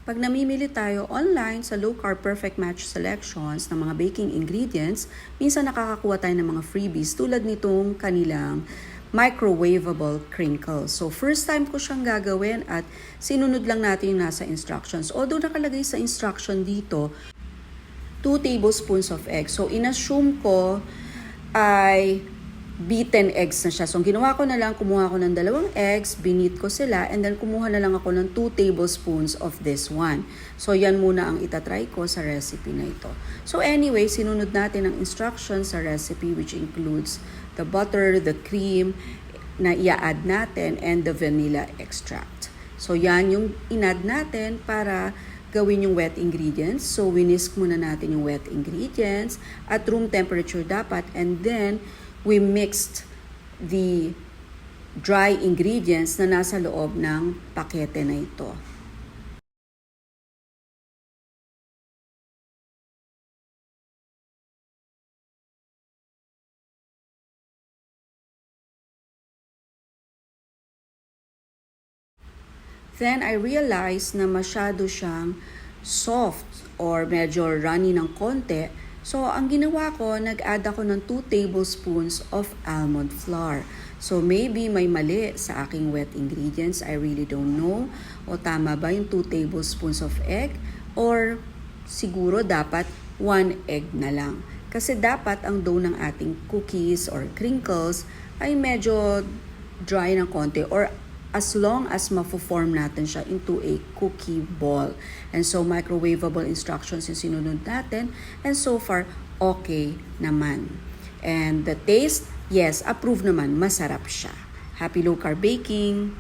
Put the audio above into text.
pag namimili tayo online sa Low Carb Perfect Match selections ng mga baking ingredients, minsan nakakakuha tayo ng mga freebies tulad nitong kanilang microwavable crinkles. So, first time ko siyang gagawin at sinunod lang natin yung nasa instructions. Although nakalagay sa instruction dito, 2 tablespoons of egg. So, inassume ko ay beaten eggs na siya. So, ang ginawa ko na lang, kumuha ko ng 2 eggs, binit ko sila, and then kumuha na lang ako ng 2 tablespoons of this one. So, yan muna ang itatry ko sa recipe na ito. So, anyway, sinunod natin ang instructions sa recipe which includes the butter, the cream na i-add natin, and the vanilla extract. So, yan yung in-add natin para gawin yung wet ingredients. So, whisk muna natin yung wet ingredients at room temperature dapat, and then we mixed the dry ingredients na nasa loob ng pakete na ito. Then I realized na masyado siyang soft or medyo runny ng konti. So, ang ginawa ko, nag-add ako ng 2 tablespoons of almond flour. So, maybe may mali sa aking wet ingredients. I really don't know. O tama ba yung 2 tablespoons of egg? Or siguro dapat 1 egg na lang. Kasi dapat ang dough ng ating cookies or crinkles ay medyo dry ng konti or as long as mafo-form natin siya into a cookie ball. And so, microwavable instructions yung sinunod natin. And so far, okay naman. And the taste, yes, approve naman. Masarap siya. Happy low carb baking!